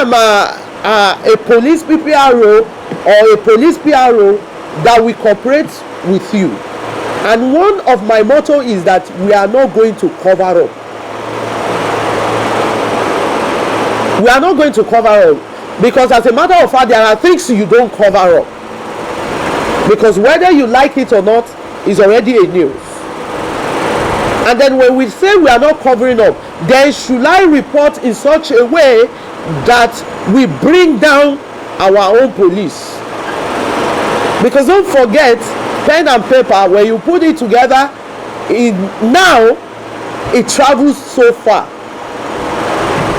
am a police PPRO or a police PRO that will cooperate with you. And one of my motto is that we are not going to cover up. We are not going to cover up, because as a matter of fact, there are things you don't cover up, because whether you like it or not is already a news. And then when we say we are not covering up, then should I report in such a way that we bring down our own police? Because don't forget, pen and paper, when you put it together, now it travels so far.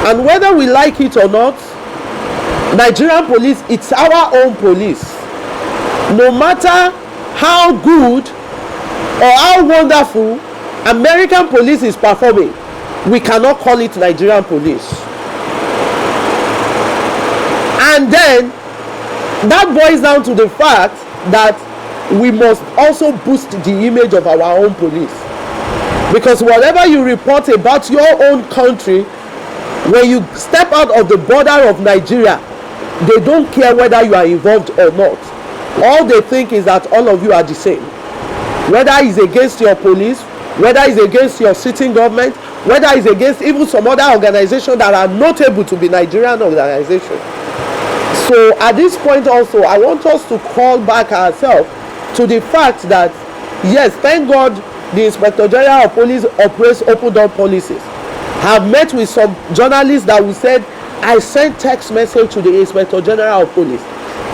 And whether we like it or not, Nigerian police, it's our own police. No matter how good or how wonderful American police is performing, we cannot call it Nigerian police. And then that boils down to the fact that we must also boost the image of our own police, because whatever you report about your own country, when you step out of the border of Nigeria, they don't care whether you are involved or not. All they think is that all of you are the same, whether it's against your police, whether it's against your sitting government, whether it's against even some other organizations that are notable to be Nigerian organizations. So at this point also, I want us to call back ourselves to the fact that, yes, thank God the Inspector General of Police operates open door policies. I have met with some journalists that will say, I sent text message to the Inspector General of Police,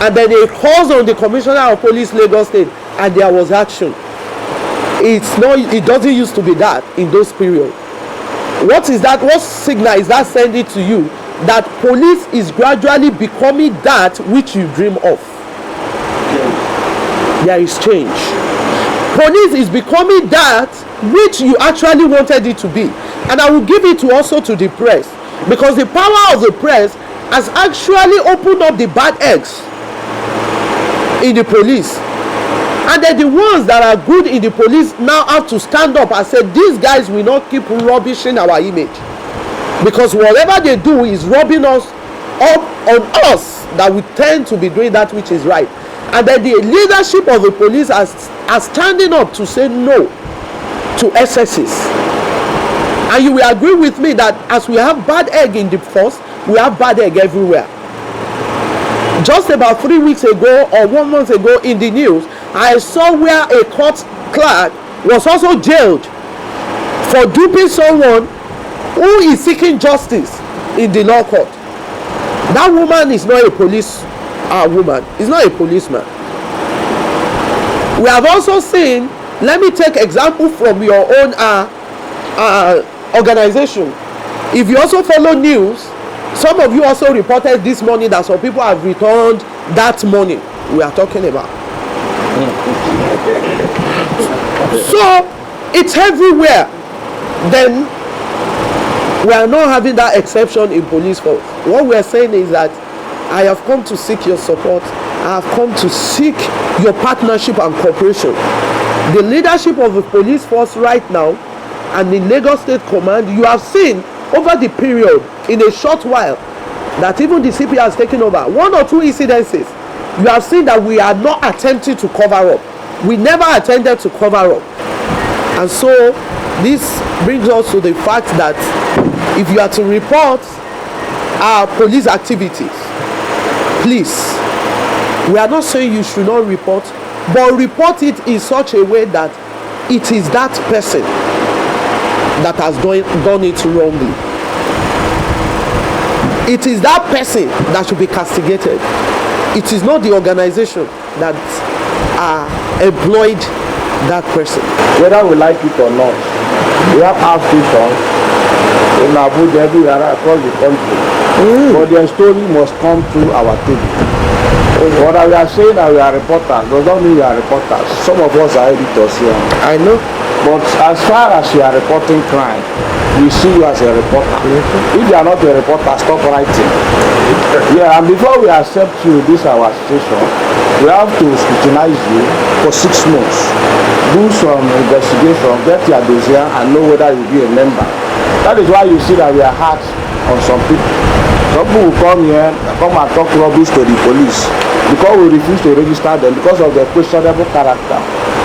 and then they calls on the Commissioner of Police Lagos State, and there was action. It doesn't used to be that in those periods. What is that? What signal is that sending to you? That police is gradually becoming that which you dream of. There is change. Police is becoming that which you actually wanted it to be. And I will give it to also to the press, because the power of the press has actually opened up the bad eggs in the police. And then the ones that are good in the police now have to stand up and say, these guys will not keep rubbishing our image, because whatever they do is rubbing us up on us, that we tend to be doing that which is right. And then the leadership of the police are standing up to say no to excesses. And you will agree with me that as we have bad egg in the force, we have bad egg everywhere. Just about 3 weeks ago or 1 month ago in the news, I saw where a court clerk was also jailed for duping someone who is seeking justice in the law court. That woman is not a police woman, is not a policeman. We have also seen, let me take example from your own organization. If you also follow news, some of you also reported this morning that some people have returned that money we are talking about. So it's everywhere. Then we are not having that exception in police force. What we are saying is that I have come to seek your support. I have come to seek your partnership and cooperation. The leadership of the police force right now and the Lagos State Command, you have seen over the period, in a short while, that even the CP has taken over. 1 or 2 incidences, you have seen that we are not attempting to cover up. We never attempted to cover up. And so this brings us to the fact that if you are to report our police activities, please, we are not saying you should not report, but report it in such a way that it is that person that has done it wrongly. It is that person that should be castigated. It is not the organization that employed that person. Whether we like it or not, we have outstations in Abuja, everywhere across the country. But their story must come through our table. What we are saying that we are reporters does not mean we are reporters. Some of us are editors here. I know. But as far as you are reporting crime, we see you as a reporter. If you are not a reporter, stop writing. Yeah, and before we accept you this our station, we have to scrutinize you for 6 months. Do some investigation, get your dossier, and know whether you be a member. That is why you see that we are hard on some people. Some people will come here, come and talk rubbish to the police because we refuse to register them because of their questionable character.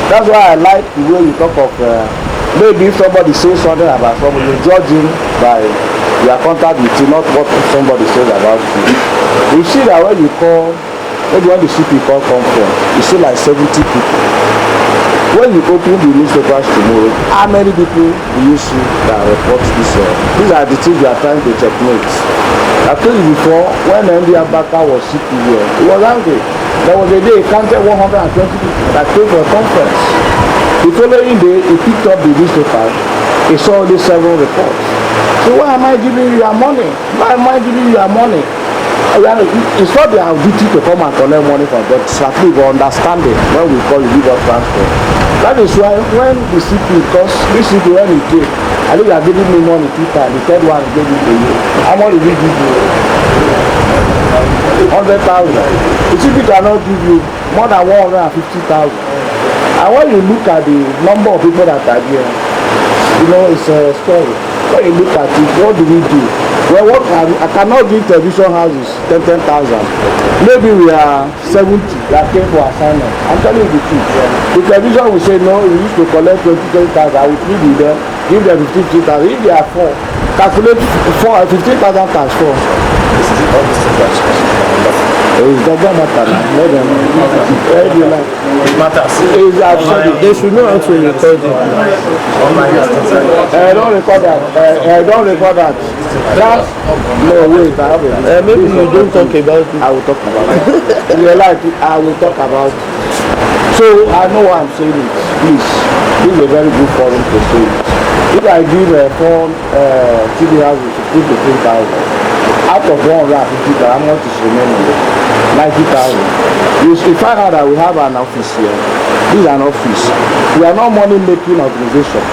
That's why I like the way you talk of maybe if somebody says something about somebody, you judge him by your contact with him, not what somebody says about you. You see that when you call, maybe when the CP call come from, you see like 70 people. When you open the newspapers tomorrow, how many people do you see that report this? These are the things you are trying to checkmate. I told you before, when MD Abaka was CP here, he was angry. There was a day he counted 120 people that came for a conference. The following day, he picked up the newspaper, he saw only 7 reports. So why am I giving you your money? Why am I giving you your money? It's not their duty to come and collect money from them. So at least we understand it when we call you give us transport. That is why when the CP, because this CP when he came, I think they are giving me money 2 times. The third one is giving to you. How much did he give you? 100,000. The CP cannot give you more than 150,000. And when you look at the number of people that are here, you know, it's a story. When you look at it, what do we do? Well, I cannot give television houses 10,000. Maybe we are 70 that came for assignment. I'm telling you the truth. The television will say no, we used to collect 20,000. I will feed you them, give them 15,000. If they are 4, calculate 15,000 times 4. This is all the things. It doesn't matter. Let them. It matters. They should know how to record it. Don't record that. Don't record that. That's no wait. I have it. Maybe you don't talk about it. I will talk about it. You like it? I will talk about it. So I know why I'm saying it. Please, this is a very good forum to say it. If I give a phone TV houses to 3,000. Out of 150,000, how much is remaining? 90,000. You find out that we have an office here. This is an office. We are not money making organization.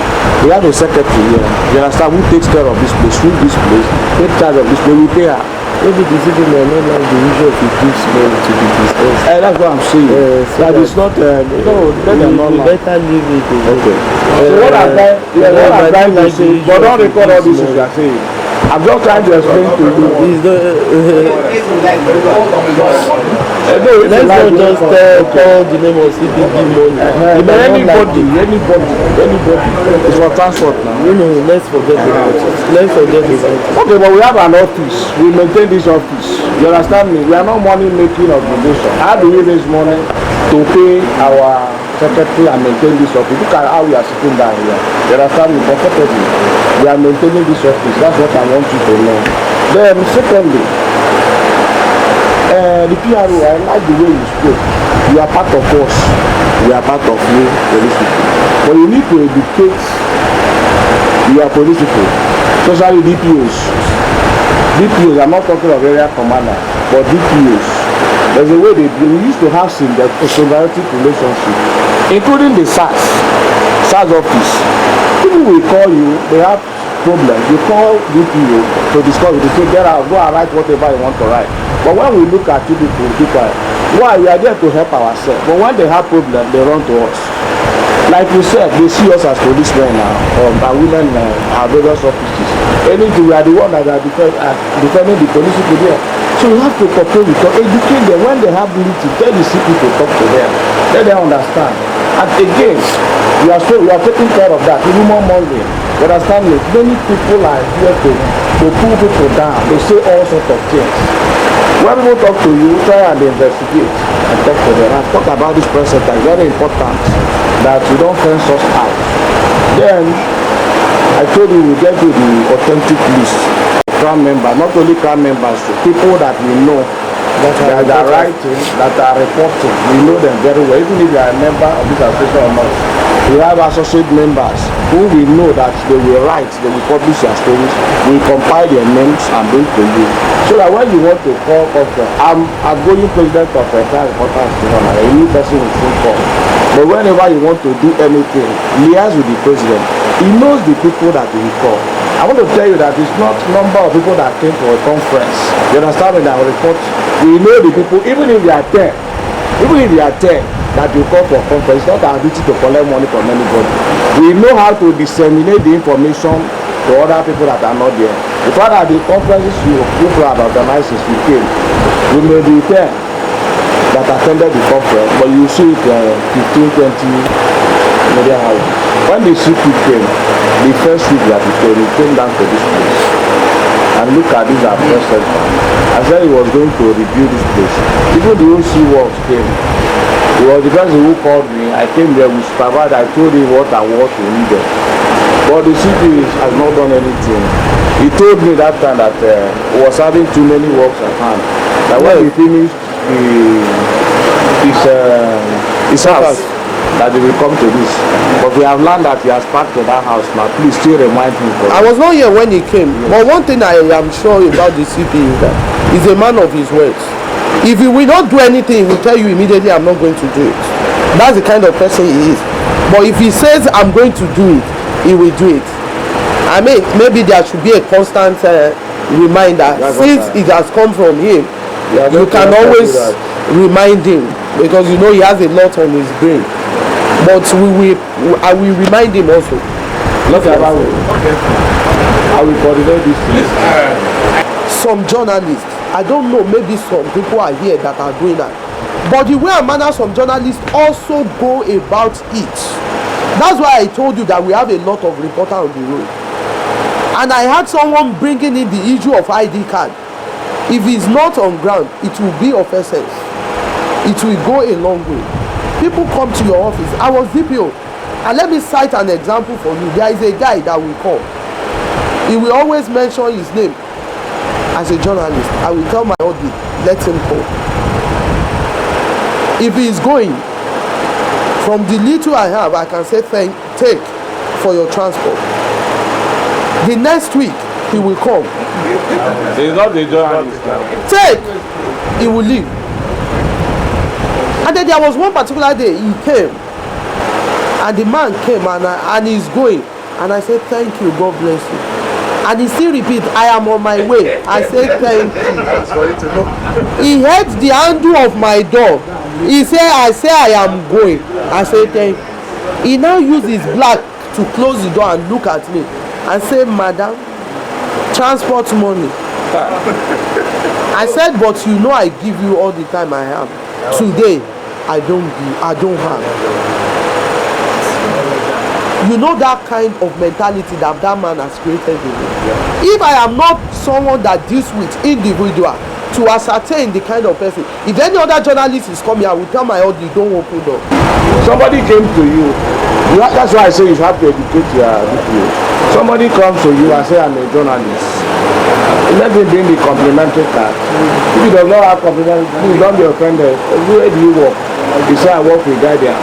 We have a secretary here. You understand who takes care of this place, who this place, take charge of this place, we pay her. Maybe the city may not like the usual if it gives money to be discussed. That's what I'm saying. So that is not no, we better leave it. Okay. So what I'm trying to say, but don't record all this you are saying. I'm just trying to explain to you. Let's not just call the name of CP give money. Anybody. It's for transport now. Let's forget about it. Okay, but we have an office. We maintain this office. You understand me? We are not money making organization. How do we raise money to pay our secretary and maintain this office? Look at how we are sitting down here. You understand me? Comfortably. We are maintaining this office. That's what I want you to know. Then secondly, the PRO, I like the way you spoke. You are part of us. We are part of you, police people. But you need to educate your police people, especially DPOs. DPOs, I'm not talking of area commander, but DPOs. There's a way we used to have symbiotic relationship, including the SARS office. People will call you, they have problems. You call DPO to discuss with you, say get out, go and write whatever you want to write. But when we look at you people, why we are there to help ourselves. But when they have problems, they run to us. Like we said, they see us as policemen now, and women are various offices. Anything, we are the one that are defending the police people there. So you have to cooperate with them, educate them. When they have duty, tell the CP to talk to them. Let them understand. And again, we are taking care of that. Even more money. You understand me? Many people are here to pull people down. They say all sorts of things. When people talk to you, try and investigate and talk to them and talk about this person. It's very important that you don't fence us out. Then I told you we get to the authentic list. CRAN members, not only CRAN members, people that we know that are writing, that are reporting. We know them very well, even if you are a member of this association or not. We have associate members who we know that they will write, they will publish their stories, we compile their names and bring to you. So that when you want to call conference, I'm outgoing president of a CRAN reporters, a new person will soon come. But whenever you want to do anything, liaise with the president. He knows the people that he will call. I want to tell you that it's not number of people that came to a conference. You understand in our report? We know the people, even if they are 10, that you call for a conference, it's not our duty to collect money from anybody. We know how to disseminate the information to other people that are not there. The fact that the conferences you people are organizing, you came, you may be 10 that attended the conference, but you see it 15, 20 media houses. When the CP came, the first week that he came down to this place and look at this our press center. I said he was going to review this place. Even the OC works came. It was the person who called me. I came there with supervisor. I told him what and what we needed. But the CP has not done anything. He told me that time that he was having too many works at hand. That when he finished his house, that they will come to this. But we have learned that he has packed to that house now. Please still remind him. I was not here when he came. Yes. But one thing I am sure about the CP is that he's a man of his words. If he will not do anything, he will tell you immediately, I'm not going to do it. That's the kind of person he is. But if he says, I'm going to do it, he will do it. I mean, maybe there should be a constant reminder. Since it has come from him, you can always remind him, because you know he has a lot on his brain. But I will remind him also. Look at that way. Okay. I will coordinate this thing. Some journalists, I don't know, maybe some people are here that are doing that. But the way and manner some journalists also go about it. That's why I told you that we have a lot of reporters on the road. And I had someone bringing in the issue of ID card. If it's not on ground, it will be of essence. It will go a long way. People come to your office. I was DPO. And let me cite an example for you. There is a guy that will come. He will always mention his name. As a journalist, I will tell my audience, let him go. If he is going, from the little I have, I can say take for your transport. The next week, he will come. He's not the journalist. Take, he will leave. And then there was one particular day he came, and the man came and he's going, and I said, thank you, God bless you. And he still repeat, I am on my way. I said, thank you. He held the handle of my door. He said, I am going. I said, thank you. He now used his black to close the door and look at me and say, madam, transport money. I said, but you know I give you all the time I have. Today, I don't have. You know that kind of mentality that man has created in me. If I am not someone that deals with individual to ascertain the kind of person, if any other journalist is coming, I will tell my audience, don't open door. Somebody came to you. That's why I say you have to educate your people. Somebody comes to you and say, I'm a journalist. Let him bring the complimentary card. If he does not have complimentary, please don't be offended. Where do you work? You say, I work with Guardian.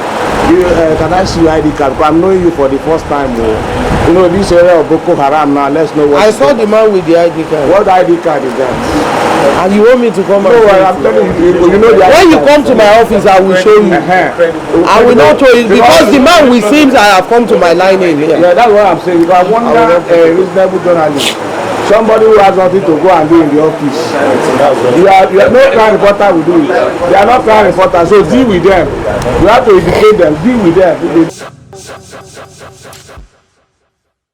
Can I see your ID card? I'm knowing you for the first time. You know, this area of Boko Haram now, let's know what. I saw the man with the ID card. What ID card is that? And you want me to come? No, I'm telling you. You know the when you come to my office, I will show you. I will not show you because the man with seems I have come to my line in here. Yeah, that's what I'm saying. Because I wonder a reasonable journalist. Somebody who has nothing to go and do in the office. You are no crime reporter will do it. They are not crime reporters, so deal with them. You have to educate them, deal with them.